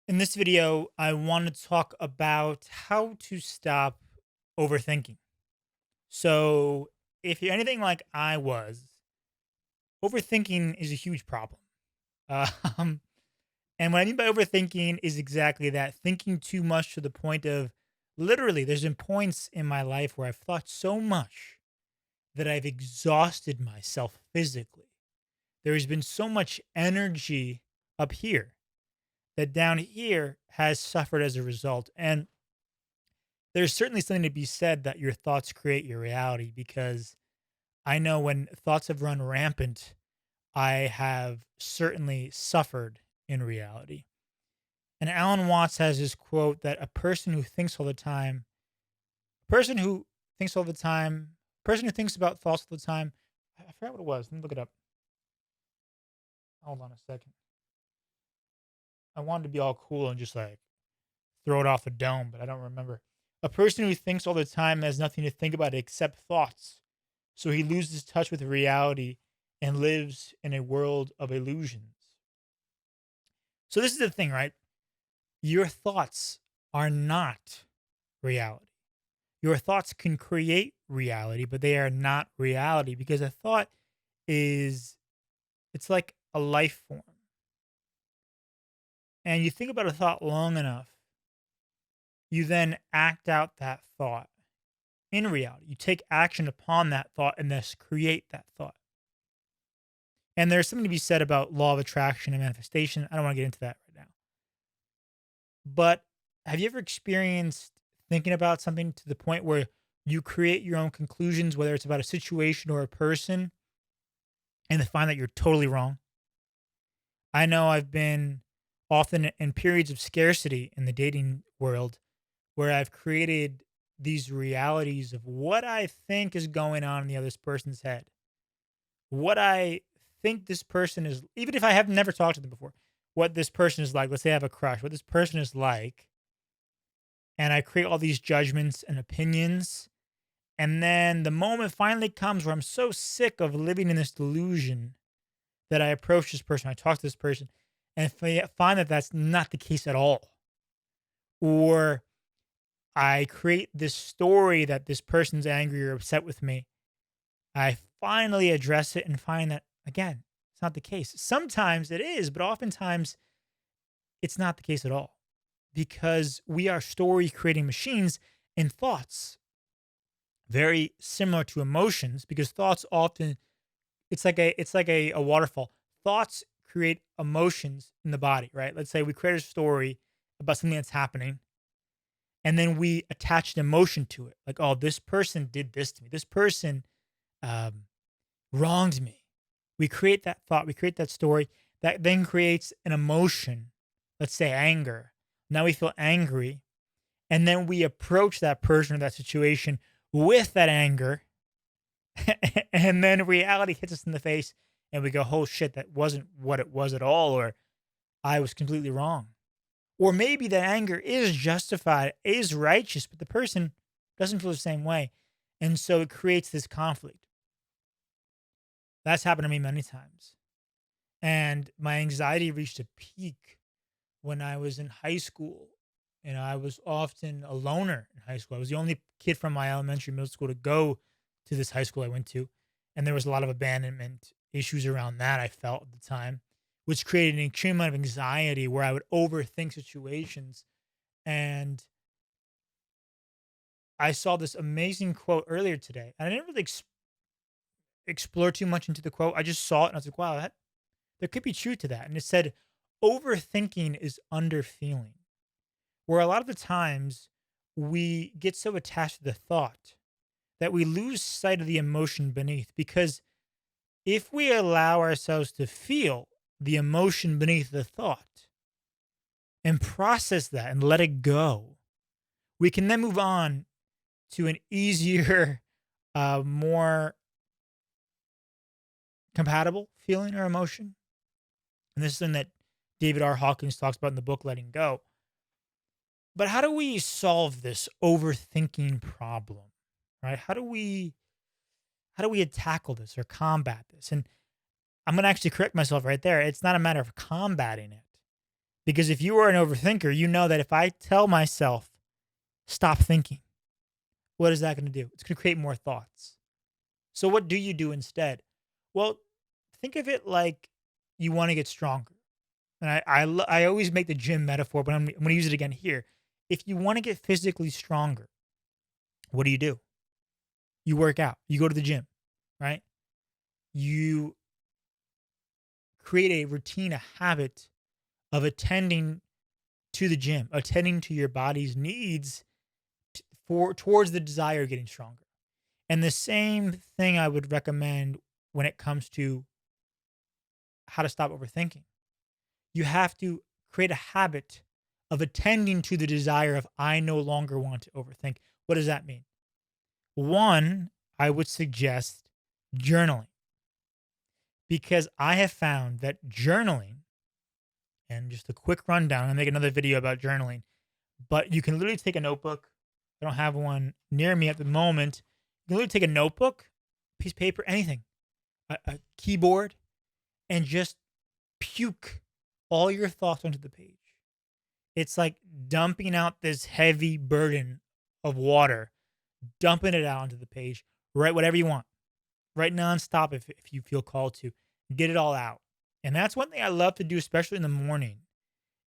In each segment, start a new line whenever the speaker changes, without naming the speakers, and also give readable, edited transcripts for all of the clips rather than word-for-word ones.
In this video, I want to talk about how to stop overthinking. So, if you're anything like I was, overthinking is a huge problem. Um, and what I mean by overthinking is exactly that, thinking too much to the point of literally, there's been points in my life where I've thought so much that I've exhausted myself physically. There has been so much energy up here that down here has suffered as a result. And there's certainly something to be said that your thoughts create your reality because I know when thoughts have run rampant, I have certainly suffered in reality. And Alan Watts has this quote that a person who thinks all the time, a person who thinks all the time, a person who thinks about thoughts all the time, I forgot what it was. Let me look it up. Hold on a second. I wanted to be all cool and just like throw it off the dome, but I don't remember. A person who thinks all the time has nothing to think about except thoughts. So he loses touch with reality and lives in a world of illusions. So this is the thing, right? Your thoughts are not reality. Your thoughts can create reality, but they are not reality because a thought is it's like a life form. And you think about a thought long enough, you then act out that thought in reality. You take action upon that thought and thus create that thought. And there's something to be said about law of attraction and manifestation. I don't want to get into that right now. But have you ever experienced thinking about something to the point where you create your own conclusions, whether it's about a situation or a person, and to find that you're totally wrong? I know I've been often in periods of scarcity in the dating world where I've created these realities of what I think is going on in the other person's head, what I think this person is, even if I have never talked to them before, what this person is like. Let's say I have a crush, what this person is like. And I create all these judgments and opinions. And then the moment finally comes where I'm so sick of living in this delusion that I approach this person, I talk to this person, and find that that's not the case at all. Or I create this story that this person's angry or upset with me. I finally address it and find that, again, it's not the case. Sometimes it is, but oftentimes it's not the case at all because we are story creating machines and thoughts very similar to emotions because thoughts often it's like a waterfall. Thoughts create emotions in the body, right? Let's say we create a story about something that's happening and then we attach an emotion to it. Like, oh, this person did this to me. This person um, wronged me. We create that thought, we create that story that then creates an emotion, let's say anger. Now we feel angry, and then we approach that person or that situation with that anger, and then reality hits us in the face, and we go, oh shit, that wasn't what it was at all, or I was completely wrong. Or maybe that anger is justified, is righteous, but the person doesn't feel the same way. And so it creates this conflict. That's happened to me many times. And my anxiety reached a peak when I was in high school. And I was often a loner in high school. I was the only kid from my elementary, middle school to go to this high school I went to. And there was a lot of abandonment issues around that I felt at the time, which created an extreme amount of anxiety where I would overthink situations. And I saw this amazing quote earlier today. And I didn't really explore too much into the quote. I just saw it and I was like, wow, there could be truth to that. And it said, overthinking is underfeeling, where a lot of the times we get so attached to the thought that we lose sight of the emotion beneath. Because if we allow ourselves to feel the emotion beneath the thought and process that and let it go, we can then move on to an easier, more compatible feeling or emotion. And this is something that David R. Hawkins talks about in the book Letting Go. But how do we solve this overthinking problem? Right? How do we tackle this or combat this? And I'm going to actually correct myself right there. It's not a matter of combating it Because if you are an overthinker, you know that if I tell myself, stop thinking, what is that going to do? It's going to create more thoughts. So, what do you do instead? Well, think of it like you want to get stronger. And I always make the gym metaphor, but I'm going to use it again here. If you want to get physically stronger, what do? You work out, you go to the gym, right? You create a routine, a habit of attending to the gym, attending to your body's needs for towards the desire of getting stronger. And the same thing I would recommend when it comes to how to stop overthinking. You have to create a habit of attending to the desire of I no longer want to overthink. What does that mean? One, I would suggest journaling because I have found that journaling, and just a quick rundown, I'll make another video about journaling, but you can literally take a notebook. I don't have one near me at the moment. You can literally take a notebook, piece of paper, anything, a keyboard, and just puke all your thoughts onto the page. It's like dumping out this heavy burden of water, dumping it out onto the page. Write whatever you want. Write nonstop if you feel called to. Get it all out. And that's one thing I love to do, especially in the morning,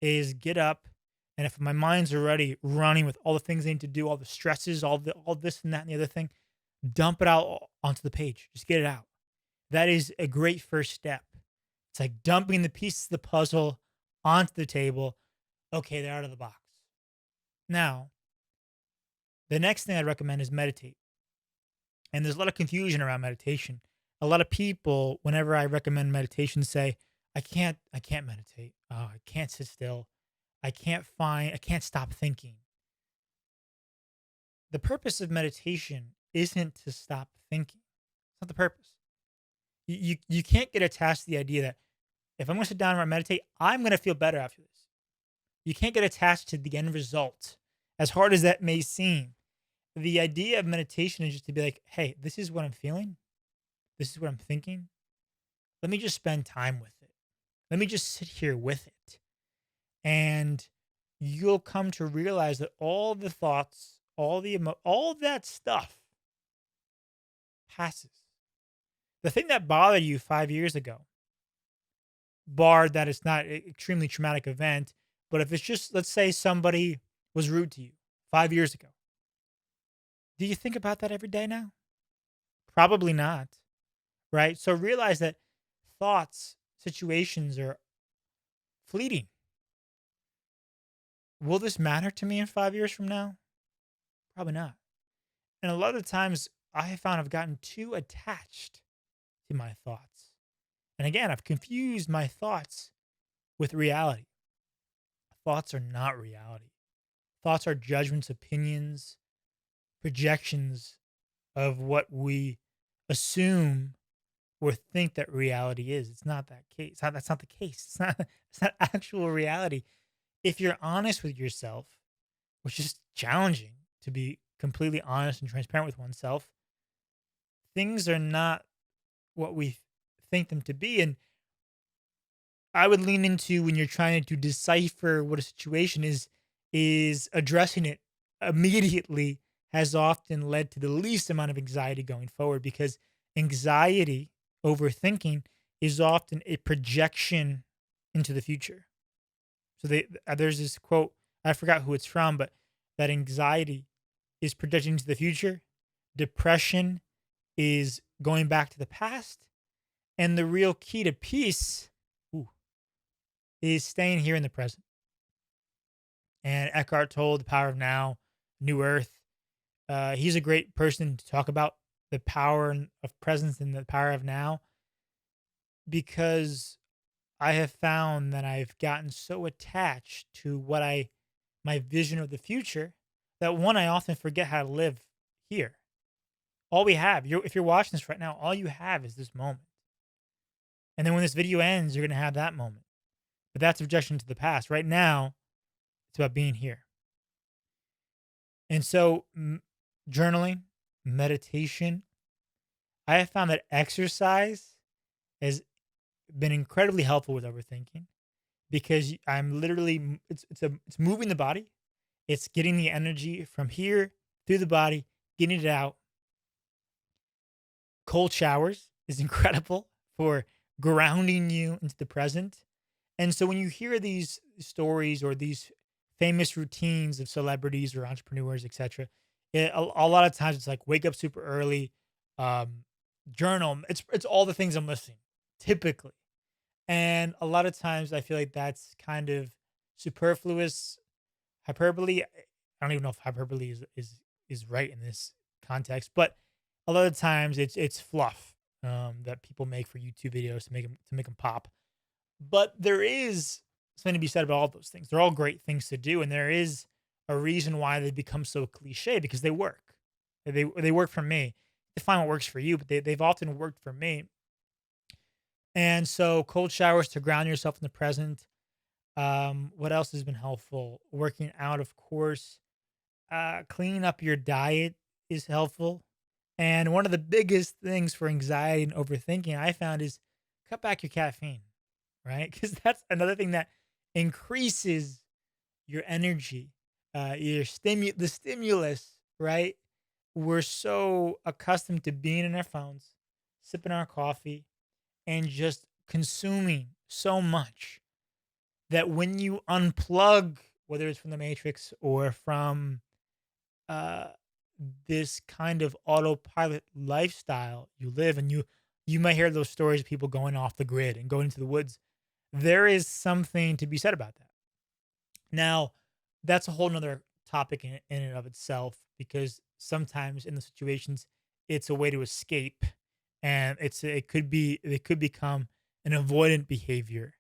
is get up. And if my mind's already running with all the things I need to do, all the stresses, all this and that and the other thing, dump it out onto the page. Just get it out. That is a great first step. It's like dumping the pieces of the puzzle onto the table. Okay, they're out of the box. Now, the next thing I'd recommend is meditate. And there's a lot of confusion around meditation. A lot of people, whenever I recommend meditation, say, I can't meditate. Oh, I can't sit still. I can't stop thinking. The purpose of meditation isn't to stop thinking. It's not the purpose. You can't get attached to the idea that if I'm going to sit down and meditate, I'm going to feel better after this. You can't get attached to the end result, as hard as that may seem. The idea of meditation is just to be like, hey, this is what I'm feeling. This is what I'm thinking. Let me just spend time with it. Let me just sit here with it. And you'll come to realize that all the thoughts, all of that stuff passes. The thing that bothered you 5 years ago, barred that it's not an extremely traumatic event, but if it's just, let's say somebody was rude to you 5 years ago, do you think about that every day now? Probably not, right? So realize that thoughts, situations are fleeting. Will this matter to me in 5 years from now? Probably not. And a lot of the times I have found I've gotten too attached to my thoughts. And again, I've confused my thoughts with reality. Thoughts are not reality. Thoughts are judgments, opinions, projections of what we assume or think that reality is. It's not that case. That's not the case. It's not actual reality. If you're honest with yourself, which is challenging to be completely honest and transparent with oneself, things are not what we think them to be. And I would lean into when you're trying to decipher what a situation is addressing it immediately has often led to the least amount of anxiety going forward because anxiety, overthinking is often a projection into the future. So there's this quote, I forgot who it's from, but that anxiety is projecting into the future, depression is going back to the past, and the real key to peace is staying here in the present. And Eckhart Tolle, The Power of Now, New Earth. He's a great person to talk about the power of presence and the power of now because I have found that I've gotten so attached to my vision of the future that one, I often forget how to live here. All we have, if you're watching this right now, all you have is this moment. And then when this video ends, you're going to have that moment. But that's a projection to the past. Right now, it's about being here. And so, journaling, meditation, I have found that exercise has been incredibly helpful with overthinking because I'm literally it's moving the body. It's getting the energy from here through the body, getting it out. Cold showers is incredible for grounding you into the present. And so when you hear these stories or these famous routines of celebrities or entrepreneurs, etc., a lot of times it's like wake up super early, um, journal. It's all the things I'm missing typically, and a lot of times I feel like that's kind of superfluous hyperbole. I don't even know if hyperbole is right in this context, but a lot of times it's fluff that people make for YouTube videos to make them pop. But there is something to be said about all those things. They're all great things to do, and there is a reason why they become so cliche because they work. They work for me. Define what works for you, but they've often worked for me. And so cold showers to ground yourself in the present. What else has been helpful? Working out, of course. Cleaning up your diet is helpful. And one of the biggest things for anxiety and overthinking I found is cut back your caffeine, right? Because that's another thing that increases your energy, the stimulus, right? We're so accustomed to being in our phones, sipping our coffee, and just consuming so much that when you unplug, whether it's from the matrix or from uh, this kind of autopilot lifestyle you live, and you might hear those stories of people going off the grid and going into the woods. There is something to be said about that. Now, that's a whole nother topic in and of itself because sometimes in the situations it's a way to escape, and it could become an avoidant behavior,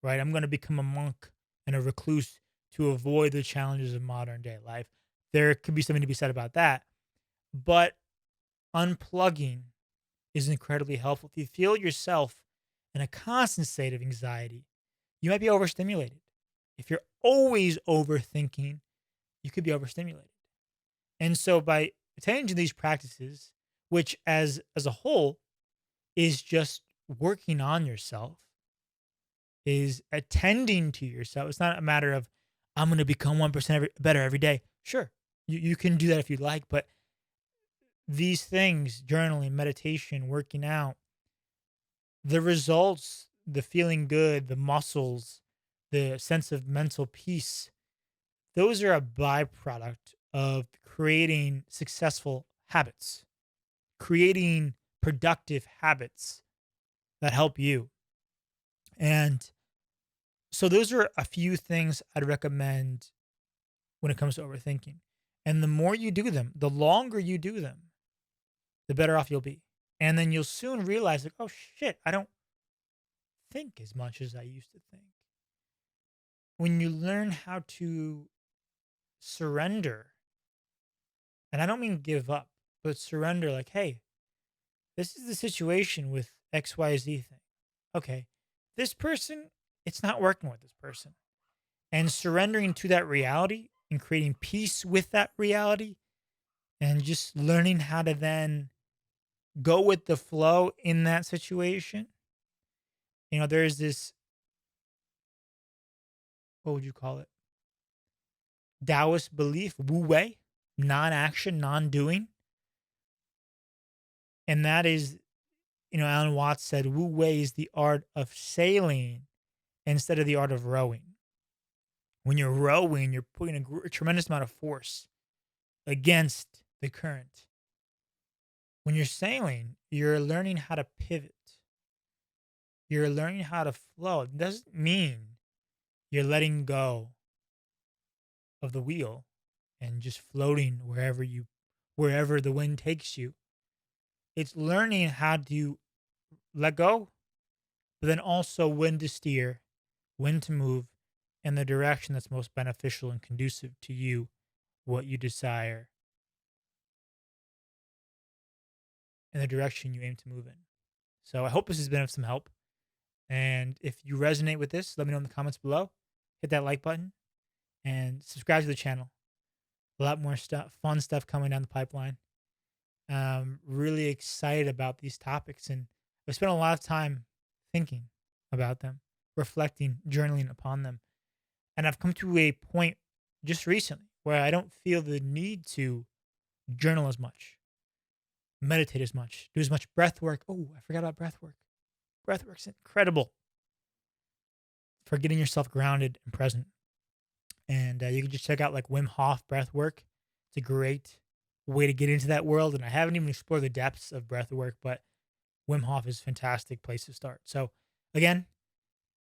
right? I'm going to become a monk and a recluse to avoid the challenges of modern day life. There could be something to be said about that, but unplugging is incredibly helpful. If you feel yourself in a constant state of anxiety, you might be overstimulated. If you're always overthinking, you could be overstimulated. And so by attending to these practices, which as a whole is just working on yourself, is attending to yourself. It's not a matter of I'm going to become 1% better every day. Sure, you can do that if you'd like, but these things, journaling, meditation, working out, the results, the feeling good, the muscles, the sense of mental peace, those are a byproduct of creating successful habits, creating productive habits that help you. And so those are a few things I'd recommend when it comes to overthinking. And the more you do them, the longer you do them, the better off you'll be. And then you'll soon realize, like, oh shit, I don't think as much as I used to think. When you learn how to surrender, and I don't mean give up, but surrender, like, hey, this is the situation with XYZ thing. Okay, this person, it's not working with this person. And surrendering to that reality and creating peace with that reality and just learning how to then go with the flow in that situation. There's this, what would you call it? Taoist belief, Wu Wei, non action, non doing. And that is, Alan Watts said, Wu Wei is the art of sailing instead of the art of rowing. When you're rowing, you're putting a tremendous amount of force against the current. When you're sailing, you're learning how to pivot. You're learning how to flow. It doesn't mean you're letting go of the wheel and just floating wherever the wind takes you. It's learning how to let go, but then also when to steer, when to move, in the direction that's most beneficial and conducive to you, what you desire, and the direction you aim to move in. So I hope this has been of some help. And if you resonate with this, let me know in the comments below. Hit that like button and subscribe to the channel. A lot more stuff, fun stuff coming down the pipeline. Really excited about these topics, and I've spent a lot of time thinking about them, reflecting, journaling upon them. And I've come to a point just recently where I don't feel the need to journal as much, meditate as much, do as much breath work. Oh, I forgot about breath work. Breath work's incredible for getting yourself grounded and present. And you can just check out like Wim Hof breath work. It's a great way to get into that world. And I haven't even explored the depths of breath work, but Wim Hof is a fantastic place to start. So, again,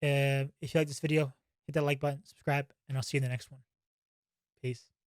if you like this video, hit that like button, subscribe, and I'll see you in the next one. Peace.